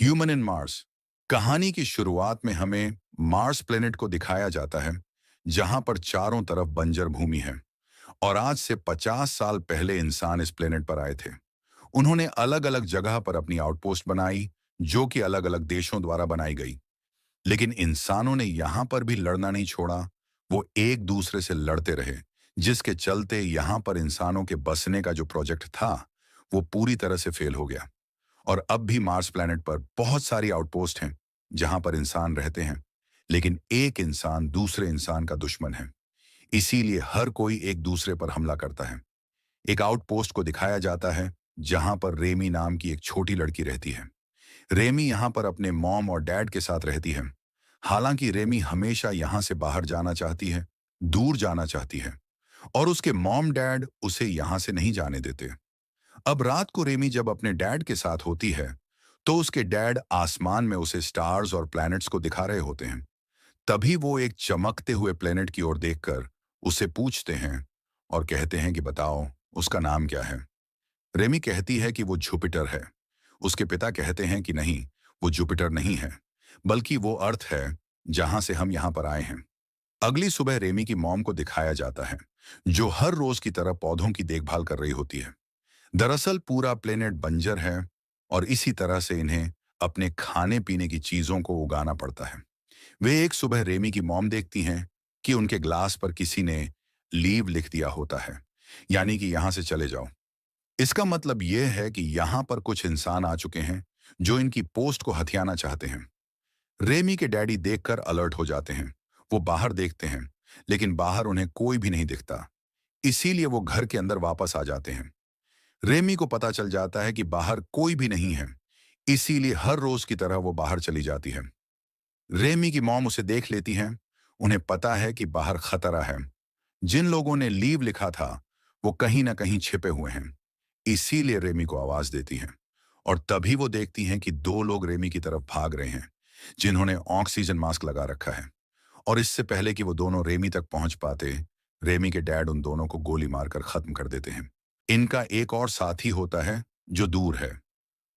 Human in Mars. कहानी की शुरुआत में हमें मार्स प्लेनेट को दिखाया जाता है, जहां पर चारों तरफ बंजर भूमि है। और आज से 50 साल पहले इंसान इस प्लेनेट पर आए थे। उन्होंने अलग अलग जगह पर अपनी आउटपोस्ट बनाई, जो कि अलग अलग देशों द्वारा बनाई गई। लेकिन इंसानों ने यहां पर भी लड़ना नहीं छोड़ा। वो एक दूसरे से लड़ते रहे, जिसके चलते यहां पर इंसानों के बसने का जो प्रोजेक्ट था, वो पूरी तरह से फेल हो गया। और अब भी मार्स प्लैनेट पर बहुत सारी आउटपोस्ट हैं जहां पर इंसान रहते हैं, लेकिन एक इंसान दूसरे इंसान का दुश्मन है। इसीलिए हर कोई एक दूसरे पर हमला करता है। एक आउटपोस्ट को दिखाया जाता है जहां पर रेमी नाम की एक छोटी लड़की रहती है। रेमी यहां पर अपने मॉम और डैड के साथ रहती है। हालांकि रेमी हमेशा यहां से बाहर जाना चाहती है, दूर जाना चाहती है, और उसके मॉम डैड उसे यहां से नहीं जाने देते। अब रात को रेमी जब अपने डैड के साथ होती है, तो उसके डैड आसमान में उसे स्टार्स और प्लैनेट्स को दिखा रहे होते हैं। तभी वो एक चमकते हुए प्लैनेट की ओर देखकर उसे पूछते हैं और कहते हैं कि बताओ, उसका नाम क्या है। रेमी कहती है कि वो जुपिटर है। उसके पिता कहते हैं कि नहीं, वो जुपिटर नहीं है, बल्कि वो अर्थ है जहां से हम यहां पर आए हैं। अगली सुबह रेमी की मॉम को दिखाया जाता है, जो हर रोज की तरह पौधों की देखभाल कर रही होती है। दरअसल पूरा प्लेनेट बंजर है, और इसी तरह से इन्हें अपने खाने पीने की चीजों को उगाना पड़ता है। वे एक सुबह रेमी की मॉम देखती हैं कि उनके ग्लास पर किसी ने लीव लिख दिया होता है, यानी कि यहां से चले जाओ। इसका मतलब यह है कि यहां पर कुछ इंसान आ चुके हैं जो इनकी पोस्ट को हथियाना चाहते हैं। रेमी के डैडी देखकर अलर्ट हो जाते हैं। वो बाहर देखते हैं, लेकिन बाहर उन्हें कोई भी नहीं दिखता। इसीलिए वो घर के अंदर वापस आ जाते हैं। रेमी को पता चल जाता है कि बाहर कोई भी नहीं है, इसीलिए हर रोज की तरह वो बाहर चली जाती है। रेमी की मॉम उसे देख लेती हैं। उन्हें पता है कि बाहर खतरा है। जिन लोगों ने लीव लिखा था, वो कहीं ना कहीं छिपे हुए हैं। इसीलिए रेमी को आवाज देती हैं, और तभी वो देखती हैं कि दो लोग रेमी की तरफ भाग रहे हैं, जिन्होंने ऑक्सीजन मास्क लगा रखा है। और इससे पहले कि वो दोनों रेमी तक पहुंच पाते, रेमी के डैड उन दोनों को गोली मारकर खत्म कर देते हैं। इनका एक और साथी होता है जो दूर है।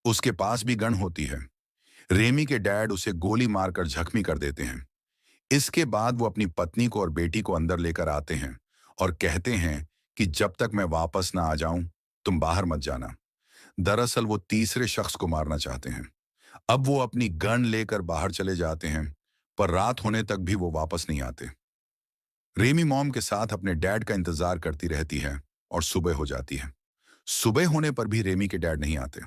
उसके पास भी गन होती है। रेमी के डैड उसे गोली मारकर जख्मी कर देते हैं। इसके बाद वो अपनी पत्नी को और बेटी को अंदर लेकर आते हैं और कहते हैं कि जब तक मैं वापस ना आ जाऊं, तुम बाहर मत जाना। दरअसल वो तीसरे शख्स को मारना चाहते हैं। अब वो अपनी गन लेकर बाहर चले जाते हैं, पर रात होने तक भी वो वापस नहीं आते। रेमी मॉम के साथ अपने डैड का इंतजार करती रहती है, और सुबह हो जाती है। सुबह होने पर भी रेमी के डैड नहीं आते।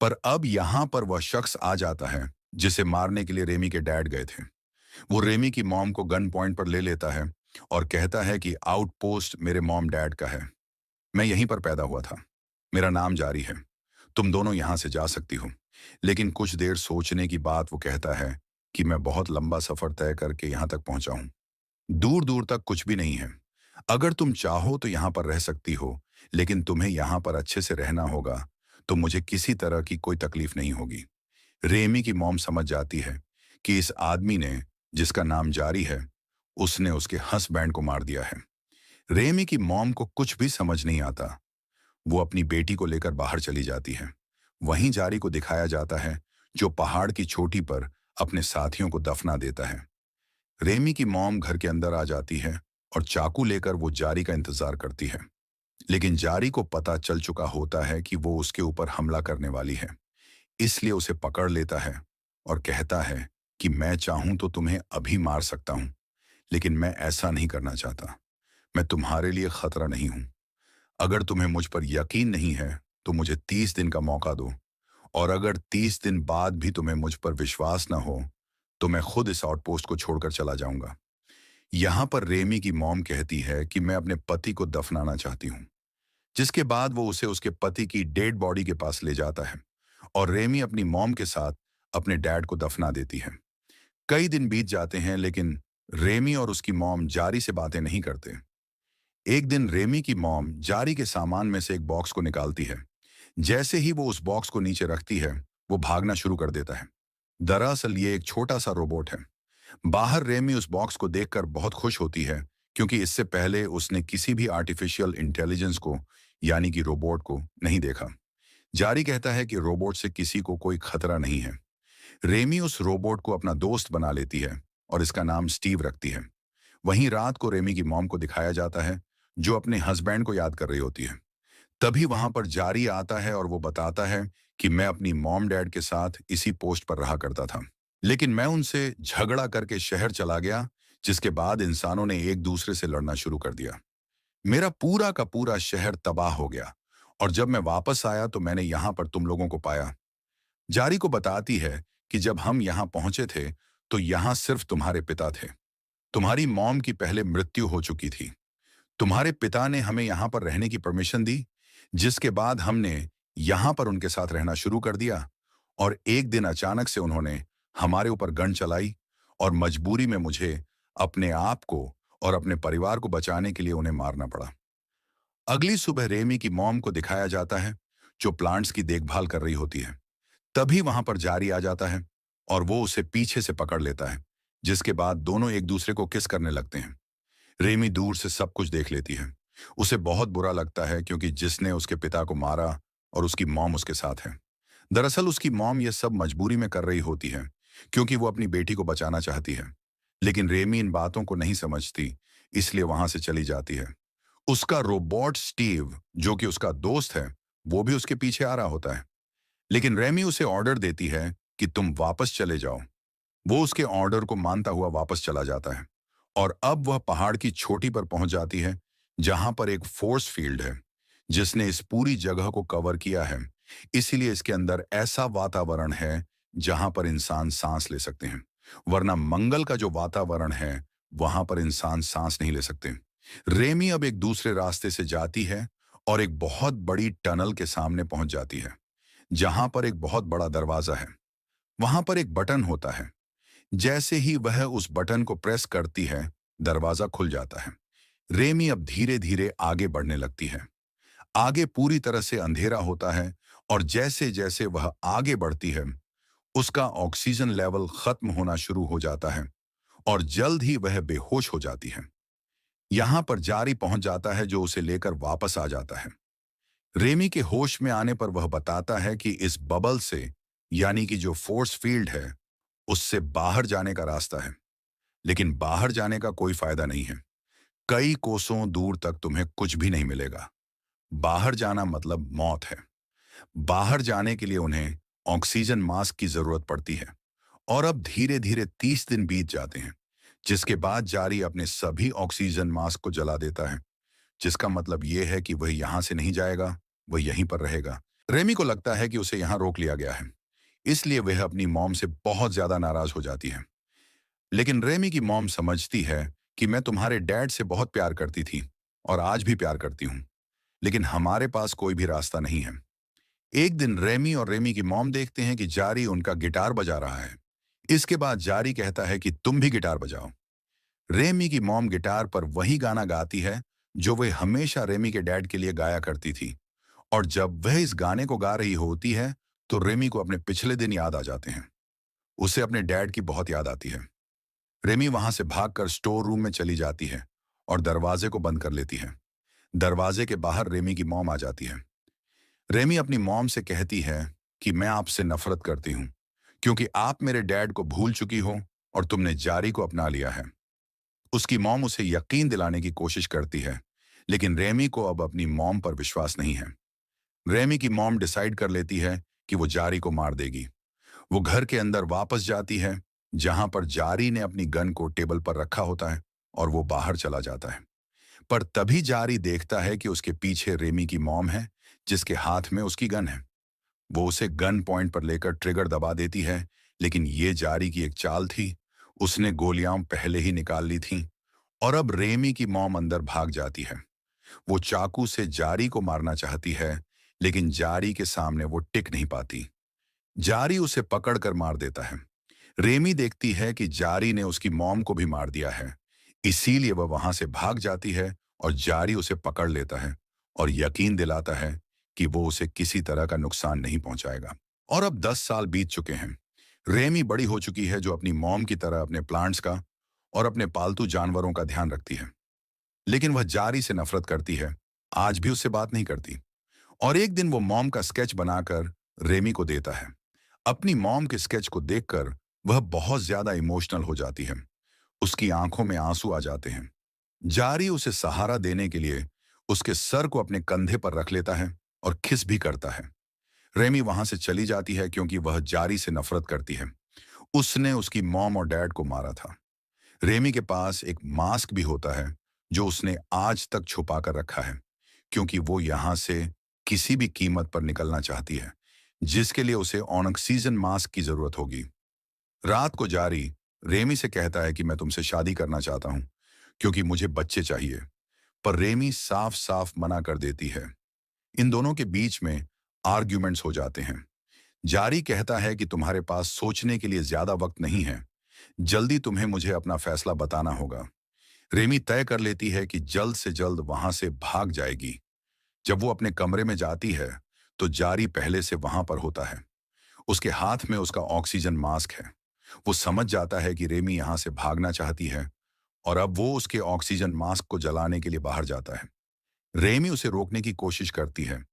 पर अब यहां पर वह शख्स आ जाता है जिसे मारने के लिए रेमी के डैड गए थे। वो रेमी की मॉम को गन पॉइंट पर ले लेता है और कहता है कि आउटपोस्ट मेरे मॉम डैड का है। मैं यहीं पर पैदा हुआ था। मेरा नाम जारी है। तुम दोनों यहां से जा सकती हो। लेकिन कुछ देर सोचने की बाद वो कहता है कि मैं बहुत लंबा सफर तय करके यहां तक पहुंचा हूं। दूर दूर तक कुछ भी नहीं है। अगर तुम चाहो तो यहां पर रह सकती हो, लेकिन तुम्हें यहां पर अच्छे से रहना होगा, तो मुझे किसी तरह की कोई तकलीफ नहीं होगी। रेमी की मॉम समझ जाती है कि इस आदमी ने, जिसका नाम जारी है, उसने उसके हस्बैंड को मार दिया है। रेमी की मॉम को कुछ भी समझ नहीं आता। वो अपनी बेटी को लेकर बाहर चली जाती है। वहीं जारी को दिखाया जाता है, जो पहाड़ की चोटी पर अपने साथियों को दफना देता है। रेमी की मॉम घर के अंदर आ जाती है और चाकू लेकर वो जारी का इंतजार करती है। लेकिन जारी को पता चल चुका होता है कि वो उसके ऊपर हमला करने वाली है। इसलिए उसे पकड़ लेता है और कहता है कि मैं चाहूं तो तुम्हें अभी मार सकता हूं, लेकिन मैं ऐसा नहीं करना चाहता। मैं तुम्हारे लिए खतरा नहीं हूं। अगर तुम्हें मुझ पर यकीन नहीं है, तो मुझे 30 दिन का मौका दो, और अगर 30 दिन बाद भी तुम्हें मुझ पर विश्वास ना हो, तो मैं खुद इस आउटपोस्ट को छोड़कर चला जाऊंगा। यहां पर रेमी की मॉम कहती है कि मैं अपने पति को दफनाना चाहती हूँ, जिसके बाद वो उसे उसके पति की डेड बॉडी के पास ले जाता है, और रेमी अपनी मॉम के साथ अपने डैड को दफना देती है। कई दिन बीत जाते हैं, लेकिन रेमी और उसकी मॉम जारी से बातें नहीं करते। एक दिन रेमी की मॉम जारी के सामान में से एक बॉक्स को निकालती है। जैसे ही वो उस बॉक्स को नीचे रखती है, वो भागना शुरू कर देता है। दरअसल ये एक छोटा सा रोबोट है। बाहर रेमी उस बॉक्स को देखकर बहुत खुश होती है, क्योंकि इससे पहले उसने किसी भी आर्टिफिशियल इंटेलिजेंस को, यानी कि रोबोट को, नहीं देखा। जारी कहता है कि रोबोट से किसी को कोई खतरा नहीं है, रेमी उस रोबोट को अपना दोस्त बना लेती है और इसका नाम स्टीव रखती है। वहीं रात को रेमी की मॉम को दिखाया जाता है, जो अपने हस्बैंड को याद कर रही होती है। तभी वहां पर जारी आता है और वो बताता है कि मैं अपनी मॉम डैड के साथ इसी पोस्ट पर रहा करता था, लेकिन मैं उनसे झगड़ा करके शहर चला गया, जिसके बाद इंसानों ने एक दूसरे से लड़ना शुरू कर दिया। मेरा पूरा का पूरा शहर तबाह हो गया और जब मैं वापस आया तो मैंने यहाँ पर तुम लोगों को पाया। जारी को बताती है कि जब हम यहाँ पहुंचे थे तो यहाँ सिर्फ तुम्हारे पिता थे। तुम्हारी मॉम की पहले मृत्यु हो चुकी थी। तुम्हारे पिता ने हमें यहाँ पर रहने की परमिशन दी, जिसके बाद हमने यहाँ पर उनके साथ रहना शुरू कर दिया और एक दिन अचानक से उन्होंने हमारे ऊपर गन चलाई और मजबूरी में मुझे अपने आप को और अपने परिवार को बचाने के लिए उन्हें मारना पड़ा। अगली सुबह रेमी की मॉम को दिखाया जाता है, जो प्लांट्स की देखभाल कर रही होती है। तभी वहां पर जारी आ जाता है और वो उसे पीछे से पकड़ लेता है, जिसके बाद दोनों एक दूसरे को किस करने लगते हैं। रेमी दूर से सब कुछ देख लेती है। उसे बहुत बुरा लगता है क्योंकि जिसने उसके पिता को मारा और उसकी मॉम उसके साथ है। दरअसल उसकी मॉम यह सब मजबूरी में कर रही होती है, क्योंकि वो अपनी बेटी को बचाना चाहती है। लेकिन रेमी इन बातों को नहीं समझती, इसलिए वहां से चली जाती है। उसका रोबोट स्टीव, जो कि उसका दोस्त है, वो भी उसके पीछे आ रहा होता है। लेकिन रेमी उसे ऑर्डर देती है कि तुम वापस चले जाओ। वो उसके ऑर्डर को मानता हुआ वापस चला जाता है और अब वह पहाड़ की चोटी पर पहुंच जाती है, जहां पर एक फोर्स फील्ड है जिसने इस पूरी जगह को कवर किया है। इसीलिए इसके अंदर ऐसा वातावरण है जहां पर इंसान सांस ले सकते हैं, वरना मंगल का जो वातावरण है वहां पर इंसान सांस नहीं ले सकते। रेमी अब एक दूसरे रास्ते से जाती है और एक बहुत बड़ी टनल के सामने पहुंच जाती है, जहां पर एक बहुत बड़ा दरवाजा है। वहां पर एक बटन होता है। जैसे ही वह उस बटन को प्रेस करती है, दरवाजा खुल जाता है। रेमी अब धीरे धीरे आगे बढ़ने लगती है। आगे पूरी तरह से अंधेरा होता है और जैसे जैसे वह आगे बढ़ती है, उसका ऑक्सीजन लेवल खत्म होना शुरू हो जाता है और जल्द ही वह बेहोश हो जाती है। यहां पर जारी पहुंच जाता है, जो उसे लेकर वापस आ जाता है। रेमी के होश में आने पर वह बताता है कि इस बबल से, यानी कि जो फोर्स फील्ड है, उससे बाहर जाने का रास्ता है। लेकिन बाहर जाने का कोई फायदा नहीं है। कई कोसों दूर तक तुम्हें कुछ भी नहीं मिलेगा। बाहर जाना मतलब मौत है। बाहर जाने के लिए उन्हें ऑक्सीजन मास्क की जरूरत पड़ती है और अब धीरे धीरे 30 दिन बीत जाते हैं, जिसके बाद जारी अपने सभी ऑक्सीजन मास्क को जला देता है, जिसका मतलब यह है कि वह यहां से नहीं जाएगा, वह यहीं पर रहेगा। रेमी को लगता है कि उसे यहां रोक लिया गया है, इसलिए वह अपनी मॉम से बहुत ज्यादा नाराज हो जाती है। लेकिन रेमी की मॉम समझती है कि मैं तुम्हारे डैड से बहुत प्यार करती थी और आज भी प्यार करती हूँ, लेकिन हमारे पास कोई भी रास्ता नहीं है। एक दिन रेमी और रेमी की मॉम देखते हैं कि जारी उनका गिटार बजा रहा है। इसके बाद जारी कहता है कि तुम भी गिटार बजाओ। रेमी की मॉम गिटार पर वही गाना गाती है जो वह हमेशा रेमी के डैड के लिए गाया करती थी, और जब वह इस गाने को गा रही होती है तो रेमी को अपने पिछले दिन याद आ जाते हैं। उसे अपने डैड की बहुत याद आती है। रेमी वहां से भागकर स्टोर रूम में चली जाती है और दरवाजे को बंद कर लेती है। दरवाजे के बाहर रेमी की मॉम आ जाती है। रेमी अपनी मॉम से कहती है कि मैं आपसे नफरत करती हूँ, क्योंकि आप मेरे डैड को भूल चुकी हो और तुमने जारी को अपना लिया है। उसकी मॉम उसे यकीन दिलाने की कोशिश करती है, लेकिन रेमी को अब अपनी मॉम पर विश्वास नहीं है। रेमी की मॉम डिसाइड कर लेती है कि वो जारी को मार देगी। वो घर के अंदर वापस जाती है, जहां पर जारी ने अपनी गन को टेबल पर रखा होता है, और वो बाहर चला जाता है। पर तभी जारी देखता है कि उसके पीछे रेमी की मॉम है, जिसके हाथ में उसकी गन है। वो उसे गन पॉइंट पर लेकर ट्रिगर दबा देती है, लेकिन ये जारी की एक चाल थी। उसने गोलियां पहले ही निकाल ली थीं और अब रेमी की मॉम अंदर भाग जाती है। वो चाकू से जारी को मारना चाहती है, लेकिन जारी के सामने वो टिक नहीं पाती। जारी उसे पकड़कर मार देता है। रेमी देखती है कि जारी ने उसकी मॉम को भी मार दिया है, इसीलिए वह वहां से भाग जाती है और जारी उसे पकड़ लेता है और यकीन दिलाता है कि वो उसे किसी तरह का नुकसान नहीं पहुंचाएगा। और अब 10 साल बीत चुके हैं। रेमी बड़ी हो चुकी है, जो अपनी मॉम की तरह अपने प्लांट्स का और अपने पालतू जानवरों का ध्यान रखती है। लेकिन वह जारी से नफरत करती है, आज भी उससे बात नहीं करती। और एक दिन वो मॉम का स्केच बनाकर रेमी को देता है। अपनी मॉम के स्केच को देखकर वह बहुत ज्यादा इमोशनल हो जाती है। उसकी आंखों में आंसू आ जाते हैं। जारी उसे सहारा देने के लिए उसके सर को अपने कंधे पर रख लेता है और किस भी करता है। रेमी वहां से चली जाती है क्योंकि वह जारी से नफरत करती है। उसने उसकी मॉम और डैड को मारा था। रेमी के पास एक मास्क भी होता है जो उसने आज तक छुपा कर रखा है, क्योंकि वो यहां से किसी भी कीमत पर निकलना चाहती है, जिसके लिए उसे ऑक्सीजन मास्क की जरूरत होगी। रात को जारी रेमी से कहता है कि मैं तुमसे शादी करना चाहता हूं क्योंकि मुझे बच्चे चाहिए, पर रेमी साफ साफ मना कर देती है। इन दोनों के बीच में आर्ग्यूमेंट्स हो जाते हैं। जारी कहता है कि तुम्हारे पास सोचने के लिए ज्यादा वक्त नहीं है, जल्दी तुम्हें मुझे अपना फैसला बताना होगा। रेमी तय कर लेती है कि जल्द से जल्द वहां से भाग जाएगी। जब वो अपने कमरे में जाती है तो जारी पहले से वहां पर होता है। उसके हाथ में उसका ऑक्सीजन मास्क है। वो समझ जाता है कि रेमी यहां से भागना चाहती है और अब वो उसके ऑक्सीजन मास्क को जलाने के लिए बाहर जाता है। रेमी उसे रोकने की कोशिश करती है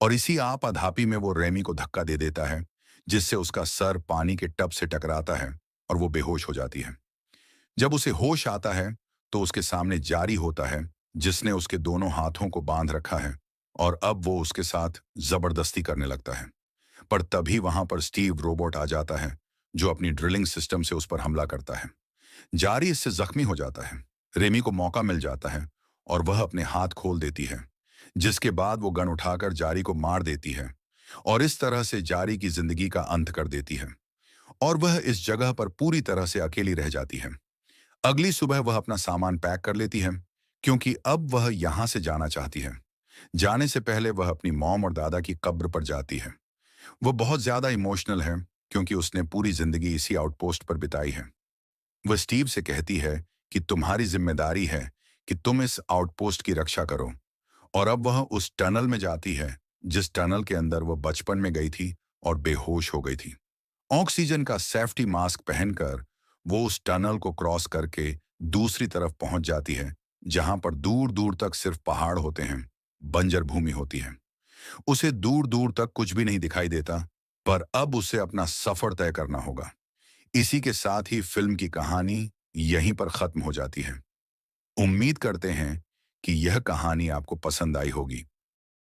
और इसी आपाधापी में वो रेमी को धक्का दे देता है, जिससे उसका सर पानी के टब से टकराता है और वो बेहोश हो जाती है। जब उसे होश आता है तो उसके सामने जारी होता है, जिसने उसके दोनों हाथों को बांध रखा है और अब वो उसके साथ जबरदस्ती करने लगता है। पर तभी वहां पर स्टीव रोबोट आ जाता है, जो अपनी ड्रिलिंग सिस्टम से उस पर हमला करता है। जारी इससे जख्मी हो जाता है। रेमी को मौका मिल जाता है और वह अपने हाथ खोल देती है, जिसके बाद वो गन उठाकर जारी को मार देती है और इस तरह से जारी की जिंदगी का अंत कर देती है और वह इस जगह पर पूरी तरह से अकेली रह जाती है। अगली सुबह वह अपना सामान पैक कर लेती है, क्योंकि अब वह यहां से जाना चाहती है। जाने से पहले वह अपनी मॉम और दादा की कब्र पर जाती है। वह बहुत ज्यादा इमोशनल है क्योंकि उसने पूरी जिंदगी इसी आउटपोस्ट पर बिताई है। वह स्टीव से कहती है कि तुम्हारी जिम्मेदारी है कि तुम इस आउटपोस्ट की रक्षा करो, और अब वह उस टनल में जाती है जिस टनल के अंदर वह बचपन में गई थी और बेहोश हो गई थी। ऑक्सीजन का सेफ्टी मास्क पहनकर वो उस टनल को क्रॉस करके दूसरी तरफ पहुंच जाती है, जहां पर दूर दूर तक सिर्फ पहाड़ होते हैं, बंजर भूमि होती है। उसे दूर दूर तक कुछ भी नहीं दिखाई देता, पर अब उसे अपना सफर तय करना होगा। इसी के साथ ही फिल्म की कहानी यहीं पर खत्म हो जाती है। उम्मीद करते हैं कि यह कहानी आपको पसंद आई होगी।